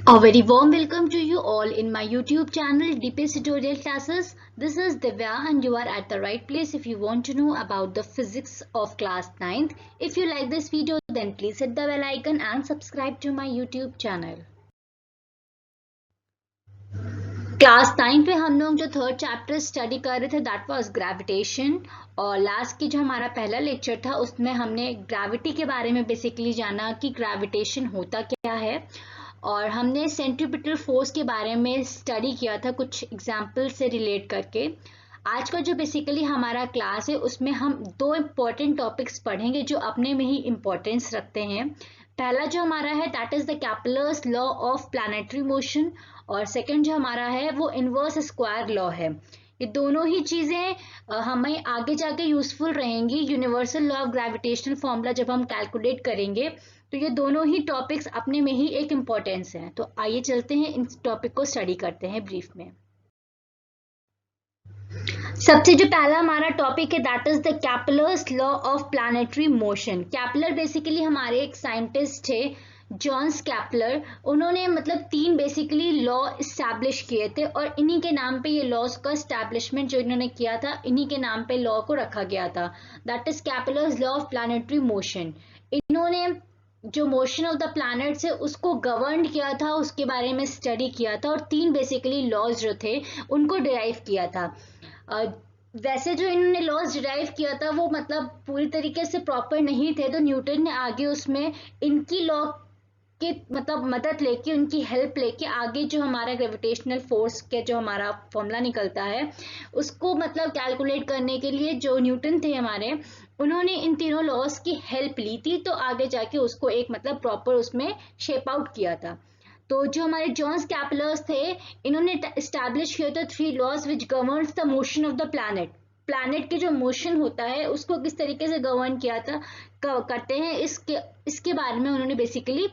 A very warm welcome to you all in my YouTube channel DPS Tutorial Classes. This is Divya and you are at the right place if you want to know about the physics of class 9th. If you like this video then please hit the bell icon and subscribe to my YouTube channel. Class 9 पे हम लोग जो third chapter study कर रहे थे that was gravitation और last की जो हमारा पहला लेक्चर था उसमें हमने ग्रेविटी के बारे में बेसिकली जाना कि ग्रेविटेशन होता क्या है और हमने सेंट्रीपिटल फोर्स के बारे में स्टडी किया था कुछ एग्जाम्पल से रिलेट करके। आज का जो बेसिकली हमारा क्लास है उसमें हम दो इम्पॉर्टेंट टॉपिक्स पढ़ेंगे जो अपने में ही इम्पोर्टेंस रखते हैं। पहला जो हमारा है that is the Kepler's law of planetary motion और सेकंड जो हमारा है वो इनवर्स स्क्वायर लॉ है। ये दोनों ही चीजें हमें आगे जाके यूजफुल रहेंगी। Universal law of gravitational formula जब हम कैलकुलेट करेंगे तो ये दोनों ही टॉपिक्स अपने में ही एक इम्पोर्टेंस है। तो आइए चलते हैं इन टॉपिक को स्टडी करते हैं ब्रीफ में। सबसे जो पहला हमारा टॉपिक है that is the Kepler's law of planetary motion. कैपलर basically हमारे एक साइंटिस्ट थे जॉन्स कैपलर। उन्होंने मतलब तीन बेसिकली लॉ इस्टेब्लिश किए थे और इन्हीं के नाम पे ये लॉज का इस्टेब्लिशमेंट जो इन्होंने किया था इन्हीं के नाम पे लॉ को रखा गया था। That is Kepler's law of planetary motion. इन्होंने जो मोशन ऑफ द प्लैनेट्स है उसको गवर्न किया था, उसके बारे में स्टडी किया था और तीन बेसिकली लॉज जो थे उनको डिराइव किया था। वैसे जो इन्होंने लॉज डिराइव किया था वो मतलब पूरी तरीके से प्रॉपर नहीं थे, तो न्यूटन ने आगे उसमें इनकी लॉ के मतलब मदद लेके उनकी हेल्प लेके आगे जो हमारा ग्रेविटेशनल फोर्स के जो हमारा फॉर्मूला निकलता है उसको मतलब कैलकुलेट करने के लिए जो न्यूटन थे हमारे उन्होंने इन तीनों लॉज की हेल्प ली थी, तो आगे जाके उसको एक मतलब प्रॉपर उसमें शेप आउट किया था। तो जो हमारे जॉन्स कैपलर्स थे इन्होंने एस्टैब्लिश किया था three laws which governs the motion of the planet. Planet के जो मोशन होता है उसको किस तरीके से गवर्न किया था करते हैं इसके बारे में उन्होंने बेसिकली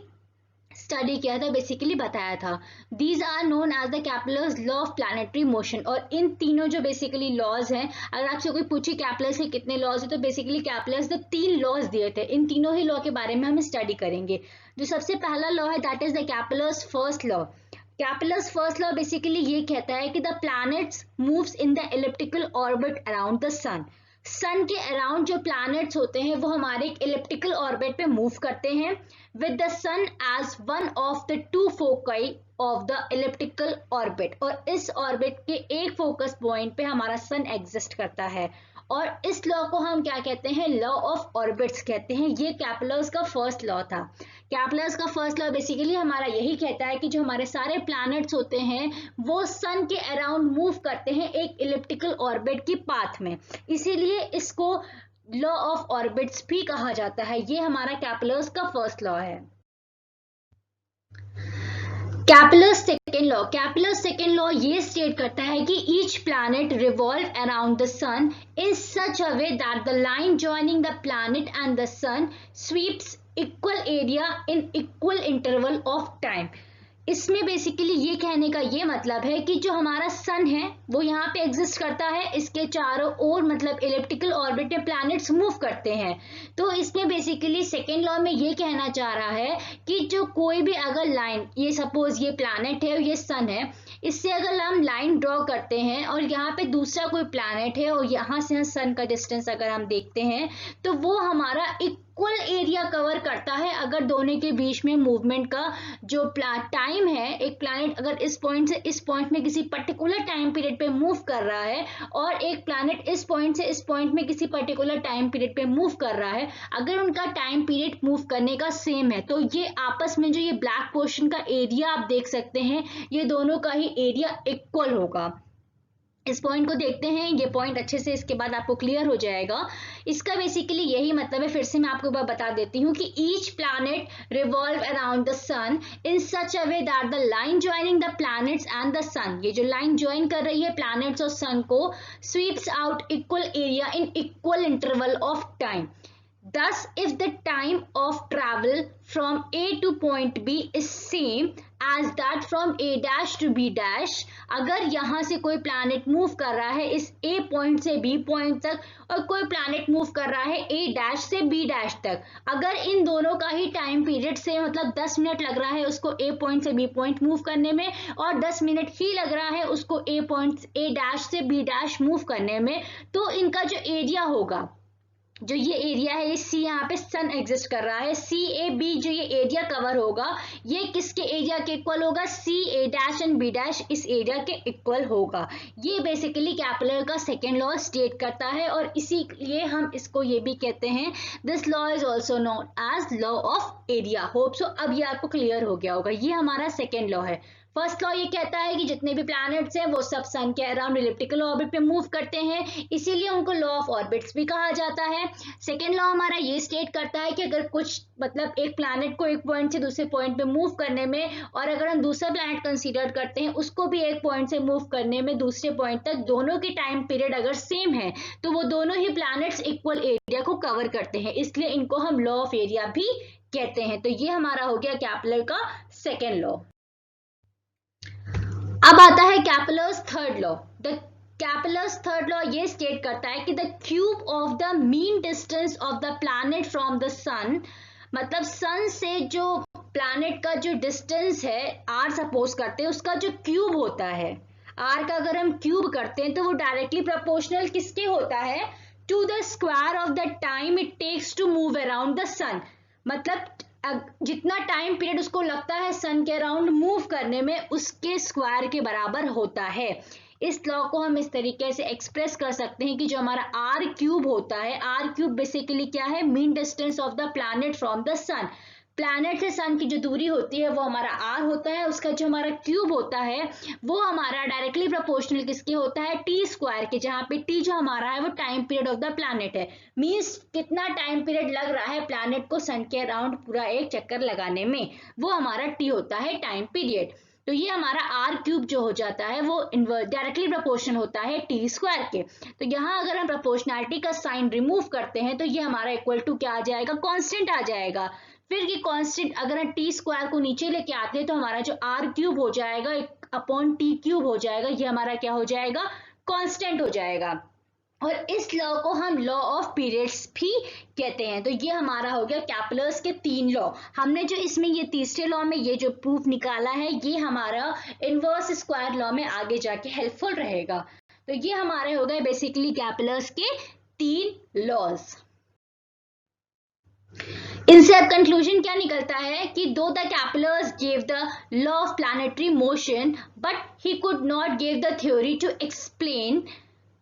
स्टडी किया था, बेसिकली बताया था। These are known as the Kepler's law of planetary motion. और इन तीनों जो बेसिकली लॉज हैं, अगर आपसे कोई पूछे कैपलर्स के कितने लॉज है तो बेसिकली कैपलर्स ने तीन लॉज दिए थे। इन तीनों ही लॉ के बारे में हम स्टडी करेंगे। जो सबसे पहला लॉ है that is the Kepler's first law. Kepler's first law basically ये कहता है कि the planets moves in the elliptical orbit around the sun. Sun के अराउंड जो प्लैनेट्स होते हैं वो हमारे एक एलिप्टिकल ऑर्बिट पे मूव करते हैं with the sun as one of the two foci of the elliptical orbit. और इस ऑर्बिट के एक फोकस पॉइंट पे हमारा सन एग्जिस्ट करता है और इस लॉ को हम क्या कहते हैं, लॉ ऑफ ऑर्बिट्स कहते हैं। ये कैपलर्स का फर्स्ट लॉ था। कैपलर्स का फर्स्ट लॉ बेसिकली हमारा यही कहता है कि जो हमारे सारे प्लैनेट्स होते हैं वो सन के अराउंड मूव करते हैं एक इलिप्टिकल ऑर्बिट की पाथ में, इसीलिए इसको लॉ ऑफ ऑर्बिट्स भी कहा जाता है। ये हमारा कैपलर्स का फर्स्ट लॉ है। Kepler's second law. Kepler's second law ये स्टेट करता है कि each planet revolve around the sun in such a way that the line joining the planet and the sun sweeps equal area in equal interval of time. इसमें basically ये कहने का ये मतलब है कि जो हमारा सन है वो यहाँ पे एग्जिस्ट करता है, इसके चारों ओर मतलब इलिप्टिकल ऑर्बिट में प्लैनेट्स मूव करते हैं। तो इसमें बेसिकली सेकेंड लॉ में ये कहना चाह रहा है कि जो कोई भी अगर लाइन, ये सपोज ये प्लैनेट है और ये सन है, इससे अगर हम लाइन ड्रॉ करते हैं और यहाँ पे दूसरा कोई प्लैनेट है और यहाँ से सन का डिस्टेंस अगर हम देखते हैं तो वो हमारा इक्वल एरिया कवर करता है। अगर दोनों के बीच में मूवमेंट का जो टाइम है, एक प्लैनेट अगर इस पॉइंट से इस पॉइंट में किसी पर्टिकुलर टाइम पीरियड पे मूव कर रहा है और एक प्लैनेट इस पॉइंट से इस पॉइंट में किसी पर्टिकुलर टाइम पीरियड पे मूव कर रहा है, अगर उनका टाइम पीरियड मूव करने का सेम है तो ये आपस में जो ये ब्लैक पोर्शन का एरिया आप देख सकते हैं ये दोनों का ही एरिया इक्वल होगा। इस पॉइंट को देखते हैं, ये पॉइंट अच्छे से इसके बाद आपको क्लियर हो जाएगा। इसका बेसिकली यही मतलब है, फिर से मैं आपको बता देती हूँ कि each planet revolve around the sun in such a way that the line joining the planets and the sun, ये जो लाइन ज्वाइन कर रही है प्लैनेट्स और सन को, sweeps out equal area in equal interval of time. Thus, if the time of travel from A to point B is same as that from A dash to B dash, अगर यहाँ से कोई planet move कर रहा है इस A point से B point तक और कोई प्लैनेट मूव कर रहा है A डैश से B डैश तक, अगर इन दोनों का ही टाइम पीरियड से मतलब 10 मिनट लग रहा है उसको A पॉइंट से B पॉइंट मूव करने में और 10 मिनट ही लग रहा है उसको A पॉइंट A डैश से B डैश मूव करने में, तो इनका जो एरिया होगा, जो ये एरिया है, ये सी यहाँ पे सन एग्जिस्ट कर रहा है, सी ए बी जो ये एरिया कवर होगा ये किसके एरिया के इक्वल होगा, सी ए डैश एंड बी डैश इस एरिया के इक्वल होगा। ये बेसिकली कैपलर का सेकेंड लॉ स्टेट करता है और इसीलिए हम इसको ये भी कहते हैं, this law is also known as law of area. Hope so अब ये आपको क्लियर हो गया होगा। ये हमारा सेकेंड लॉ है। फर्स्ट लॉ ये कहता है कि जितने भी प्लैनेट्स हैं वो सब सन के अराउंड इलिप्टिकल ऑर्बिट पे मूव करते हैं, इसीलिए उनको लॉ ऑफ ऑर्बिट्स भी कहा जाता है। सेकेंड लॉ हमारा ये स्टेट करता है कि अगर कुछ मतलब एक प्लैनेट को एक पॉइंट से दूसरे पॉइंट पे मूव करने में और अगर हम दूसरा प्लैनेट कंसीडर करते हैं उसको भी एक पॉइंट से मूव करने में दूसरे पॉइंट तक, दोनों की टाइम पीरियड अगर सेम है तो वो दोनों ही प्लैनेट्स इक्वल एरिया को कवर करते हैं, इसलिए इनको हम लॉ ऑफ एरिया भी कहते हैं। तो ये हमारा हो गया कैपलर का सेकेंड लॉ। अब आता है Kepler's third law. The Kepler's third law ये स्टेट करता है कि the cube of the mean distance of the planet from the sun, मतलब सन से जो प्लैनेट का जो डिस्टेंस है आर सपोज करते हैं, उसका जो क्यूब होता है, आर का अगर हम क्यूब करते हैं तो वो डायरेक्टली प्रोपोर्शनल किसके होता है, to the square of the time it takes to move around the sun. मतलब जितना टाइम पीरियड उसको लगता है सन के अराउंड मूव करने में उसके स्क्वायर के बराबर होता है। इस लॉ को हम इस तरीके से एक्सप्रेस कर सकते हैं कि जो हमारा आर क्यूब होता है, आर क्यूब बेसिकली क्या है, mean distance of the planet from the sun. Planet से सन की जो दूरी होती है वो हमारा आर होता है, उसका जो हमारा क्यूब होता है वो हमारा डायरेक्टली प्रोपोर्शनल किसके होता है, टी स्क्वायर के, जहाँ पे टी जो हमारा है वो time period of the planet है। मींस कितना टाइम पीरियड लग रहा है प्लैनेट को सन के अराउंड पूरा एक चक्कर लगाने में, वो हमारा टी होता है टाइम पीरियड। तो ये हमारा आर क्यूब जो हो जाता है वो डायरेक्टली प्रोपोर्शनल होता है टी स्क्वायर के। तो यहाँ अगर हम प्रोपोर्शनैलिटी का साइन रिमूव करते हैं तो ये हमारा इक्वल टू क्या आ जाएगा, कांस्टेंट आ जाएगा। फिर ये कांस्टेंट अगर हम टी स्क्वायर को नीचे लेके आते हैं तो हमारा जो आर क्यूब हो जाएगा अपॉन टी क्यूब हो जाएगा, ये हमारा क्या हो जाएगा, कांस्टेंट हो जाएगा। और इस लॉ को हम लॉ ऑफ पीरियड्स भी कहते हैं। तो ये हमारा हो गया कैपलर्स के तीन लॉ। हमने जो इसमें ये तीसरे लॉ में ये जो प्रूफ निकाला है ये हमारा इनवर्स स्क्वायर लॉ में आगे जाके हेल्पफुल रहेगा। तो ये हमारे हो गए बेसिकली कैपलर्स के तीन लॉज। इनसे अब कंक्लूजन क्या निकलता है कि दो the Kepler's gave the law of planetary motion but he could not give the theory to explain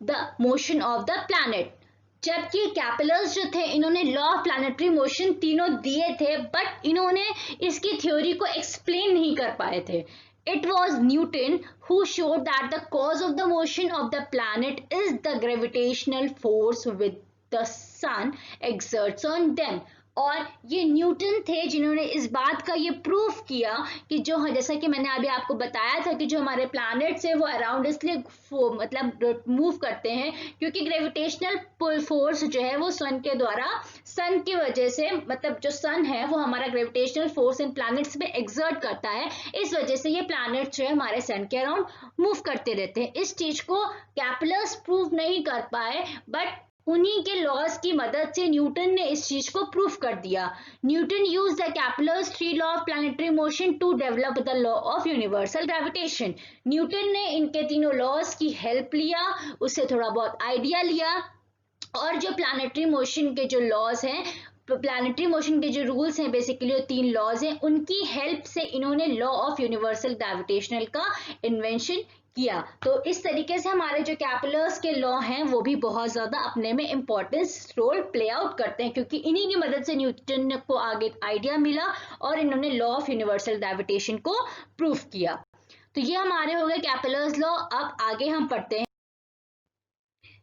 the motion of the planet. जबकि कैपलर्स जो थे इन्होंने लॉ ऑफ प्लैनेटरी मोशन तीनों दिए थे बट इन्होंने इसकी थ्योरी को एक्सप्लेन नहीं कर पाए थे। It was Newton who showed that the cause of the motion of the planet is the gravitational force with the sun exerts on them। और ये न्यूटन थे जिन्होंने इस बात का ये प्रूफ किया कि जो जैसा कि मैंने अभी आपको बताया था कि जो हमारे प्लैनेट्स है वो अराउंड इसलिए मतलब मूव करते हैं क्योंकि ग्रेविटेशनल पुल फोर्स जो है वो सन के द्वारा, सन की वजह से, मतलब जो सन है वो हमारा ग्रेविटेशनल फोर्स इन प्लैनेट्स पे एक्सर्ट करता है, इस वजह से ये प्लैनेट्स जो है हमारे सन के अराउंड मूव करते रहते हैं। इस चीज को कैपलर्स प्रूव नहीं कर पाए बट उन्हीं के लॉज की मदद से न्यूटन ने इस चीज को प्रूफ कर दिया। Newton used the Kepler's three law of planetary motion to develop the law of universal gravitation. Newton ने इनके तीनों लॉज की हेल्प लिया, उससे थोड़ा बहुत आइडिया लिया और जो प्लैनेटरी मोशन के जो लॉज हैं, प्लैनेटरी मोशन के जो रूल्स हैं, बेसिकली तीन लॉज हैं, उनकी हेल्प से इन्होंने लॉ ऑफ यूनिवर्सल ग्रेविटेशनल का इन्वेंशन किया। तो इस तरीके से हमारे जो कैपलर्स के लॉ हैं वो भी बहुत ज्यादा अपने में इंपॉर्टेंस रोल प्ले आउट करते हैं क्योंकि इन्हीं की मदद से न्यूटन को आगे आइडिया मिला और इन्होंने लॉ ऑफ यूनिवर्सल ग्रेविटेशन को प्रूफ किया। तो ये हमारे हो गए कैपलर्स लॉ। अब आगे हम पढ़ते हैं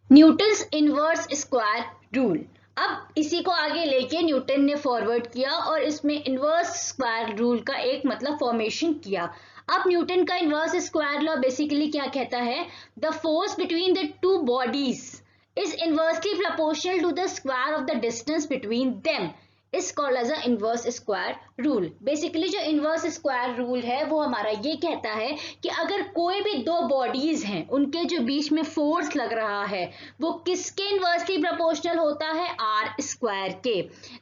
न्यूटन्स इनवर्स स्क्वायर रूल। अब इसी को आगे लेके न्यूटन ने फॉरवर्ड किया और इसमें इनवर्स स्क्वायर रूल का एक मतलब फॉर्मेशन किया। अब न्यूटन का इनवर्स स्क्वायर लॉ बेसिकली क्या कहता है, the force between the two bodies is inversely proportional to the square of the distance between them is called as a inverse square rule. Basically जो inverse square rule है वो हमारा ये कहता है कि अगर कोई भी दो बॉडीज हैं उनके जो बीच में फोर्स लग रहा है वो किसके इनवर्सली प्रोपोर्शनल होता है, आर स्क्वायर के।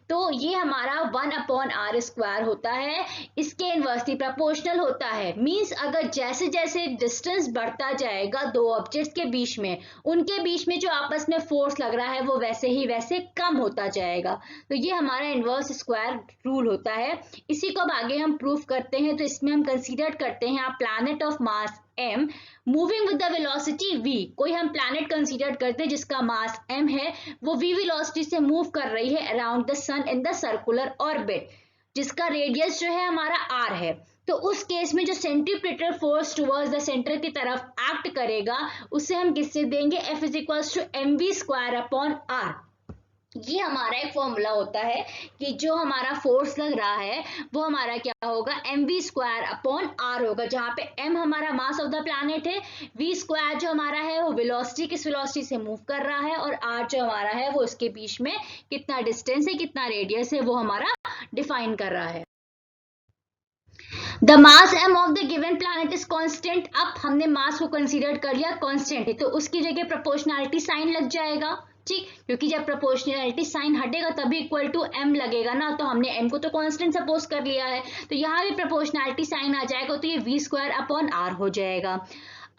तो ये हमारा 1/r स्क्वायर होता है, इसके इनवर्सली प्रोपोर्शनल होता है। मींस अगर जैसे जैसे डिस्टेंस बढ़ता जाएगा दो ऑब्जेक्ट्स के बीच में, उनके बीच में जो आपस में फोर्स लग रहा है वो वैसे ही वैसे कम होता जाएगा। तो ये हमारा इनवर्स स्क्वायर रूल होता है। इसी को अब आगे हम प्रूफ करते हैं। तो इसमें हम कंसीडर करते हैं a planet of mass m moving with the velocity v। कोई हम प्लैनेट कंसीडर करते हैं जिसका मास m है, वो v वेलोसिटी से मूव कर रही है around the sun in the circular orbit, जिसका रेडियस जो है हमारा r है। तो उस केस में जो centripetal force towards the centre की तरफ एक्ट करेगा उसे हम किससे देंगे, F is equals to mv²/r। ये हमारा एक फॉर्मूला होता है कि जो हमारा फोर्स लग रहा है वो हमारा क्या होगा, mv²/r होगा, जहां पे m हमारा मास ऑफ द प्लैनेट है, v² जो हमारा है वो वेलोसिटी, किस वेलोसिटी से मूव कर रहा है, और r जो हमारा है वो उसके बीच में कितना डिस्टेंस है, कितना रेडियस है, वो हमारा डिफाइन कर रहा है। The mass m of the given planet is constant. अब हमने मास को कंसीडर कर लिया कांस्टेंट है, तो उसकी जगह प्रोपोर्शनैलिटी साइन लग जाएगा, ठीक, क्योंकि जब प्रोपोर्शनैलिटी साइन हटेगा तभी इक्वल टू m लगेगा ना। तो हमने m को तो कांस्टेंट सपोज कर लिया है, तो यहाँ भी प्रोपोर्शनैलिटी साइन आ जाएगा, तो ये v²/r हो जाएगा।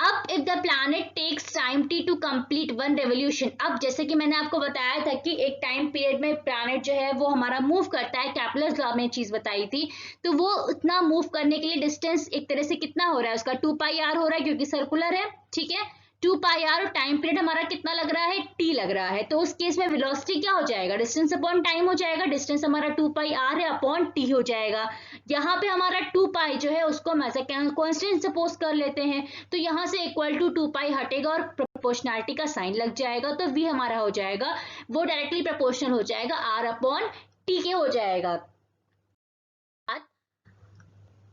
अब if the planet takes time t to complete 1 revolution. अब जैसे कि मैंने आपको बताया था कि एक टाइम पीरियड में प्लैनेट जो है वो हमारा मूव करता है, कैपलर्स लॉ में चीज बताई थी, तो वो उतना मूव करने के लिए डिस्टेंस एक तरह से कितना हो रहा है, उसका 2πr हो रहा है क्योंकि सर्कुलर है, ठीक है। 2πr और टाइम पीरियड हमारा कितना लग रहा है, t लग रहा है। तो उस केस में वेलोसिटी क्या हो जाएगा, डिस्टेंस अपॉन टाइम हो जाएगा, डिस्टेंस हमारा 2πr है अपॉन t हो जाएगा। यहाँ पे हमारा 2π जो है उसको हम ऐसा कांस्टेंट सपोज कर लेते हैं, तो यहाँ से इक्वल टू 2π हटेगा और प्रोपोर्शनैलिटी का साइन लग जाएगा, तो v हमारा हो जाएगा वो डायरेक्टली प्रोपोर्शनल हो जाएगा r/t के हो जाएगा।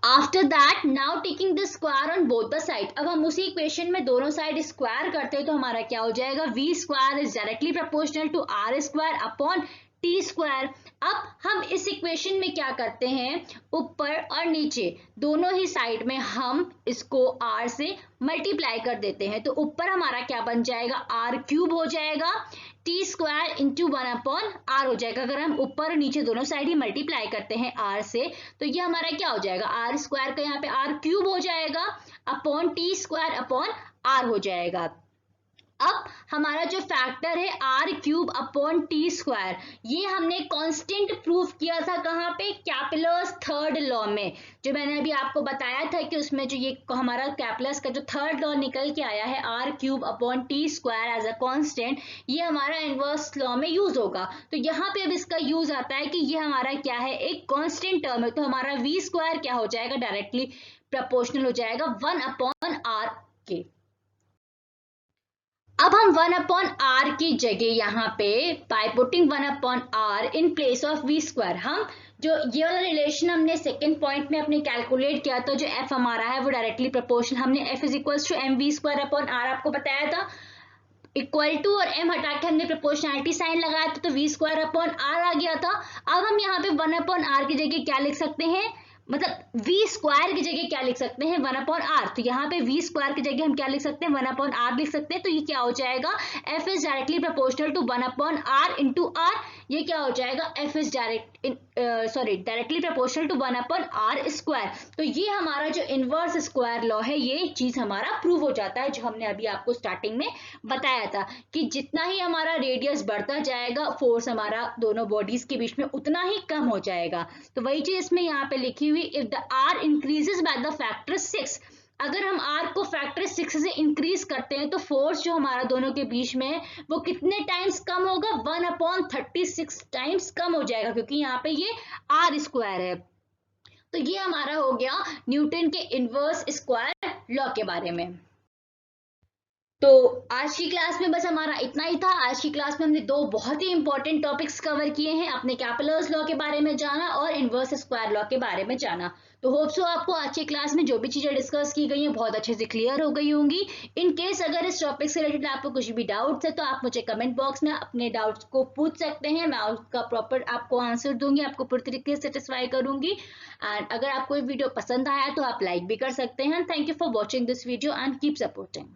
After that now taking the square on both the side. अब हम उसी इक्वेशन में दोनों साइड स्क्वायर करते हैं, तो हमारा क्या हो जाएगा, v² is directly proportional to r² upon t²। अब हम इस इक्वेशन में क्या करते हैं, ऊपर और नीचे दोनों ही साइड में हम इसको r से मल्टीप्लाई कर देते हैं, तो ऊपर हमारा क्या बन जाएगा, r³ हो जाएगा, t² इंटू 1/r हो जाएगा। अगर हम ऊपर और नीचे दोनों साइड ही मल्टीप्लाई करते हैं r से, तो ये हमारा क्या हो जाएगा, r² का यहाँ पे r³ हो जाएगा अपॉन t² अपॉन r हो जाएगा। अब हमारा जो फैक्टर है r³ अपॉन t², ये हमने कांस्टेंट प्रूफ किया था कहाँ पे, कैपलर्स थर्ड लॉ में, जो मैंने अभी आपको बताया था कि उसमें जो ये हमारा कैपलर्स का जो थर्ड लॉ निकल के आया है r³ upon t² as a constant, ये हमारा इनवर्स लॉ में यूज होगा। तो यहाँ पे अब इसका यूज आता है कि ये हमारा क्या है, एक कांस्टेंट टर्म है, तो हमारा v² क्या हो जाएगा, डायरेक्टली प्रोपोर्शनल हो जाएगा 1/r के। अब हम 1/r की जगह यहाँ पे by putting 1/r in place of v², हम जो ये वाला रिलेशन हमने सेकंड पॉइंट में अपने कैलकुलेट किया था, जो f हमारा है वो डायरेक्टली प्रोपोर्शनल, हमने f is equals to mv²/r आपको बताया था, इक्वल टू और m हटा के हमने प्रोपोर्शनैलिटी साइन लगाया था, तो v²/r आ गया था। अब हम यहाँ पे 1/r की जगह क्या लिख सकते हैं, मतलब v² की जगह क्या लिख सकते हैं, 1/r। तो यहाँ पे v² की जगह हम क्या लिख सकते हैं, 1/r लिख सकते हैं। तो ये क्या हो जाएगा, f is directly proportional to 1/r into r। ये क्या हो जाएगा, f is directly proportional to 1/r²। तो ये हमारा जो इनवर्स स्क्वायर लॉ है, ये चीज हमारा प्रूव हो जाता है, जो हमने अभी आपको स्टार्टिंग में बताया था कि जितना ही हमारा रेडियस बढ़ता जाएगा, फोर्स हमारा दोनों बॉडीज के बीच में उतना ही कम हो जाएगा। तो वही चीज इसमें यहाँ पे लिखी हुई, if the r increases by the factor 6, अगर हम r को फैक्टर 6 से इंक्रीज करते हैं तो फोर्स जो हमारा दोनों के बीच में है वो कितने टाइम्स कम होगा, 1/36 टाइम्स कम हो जाएगा, क्योंकि यहाँ पे ये r² है। तो ये हमारा हो गया न्यूटन के इनवर्स स्क्वायर लॉ के बारे में। तो आज की क्लास में बस हमारा इतना ही था। आज की क्लास में हमने दो बहुत ही इंपॉर्टेंट टॉपिक्स कवर किए हैं, अपने कैपिलर्स लॉ के बारे में जाना और इनवर्स स्क्वायर लॉ के बारे में जाना। तो होप सो आपको आज की क्लास में जो भी चीजें डिस्कस की गई हैं बहुत अच्छे से क्लियर हो गई होंगी। इन केस अगर इस टॉपिक से रिलेटेड आपको कुछ भी डाउट्स है तो आप मुझे कमेंट बॉक्स में अपने डाउट्स को पूछ सकते हैं, मैं उसका प्रॉपर आपको आंसर दूंगी, आपको पूरी तरीके से सेटिस्फाई करूंगी। एंड अगर आपको ये वीडियो पसंद आया तो आप लाइक भी कर सकते हैं। Thank you for watching this video and keep supporting.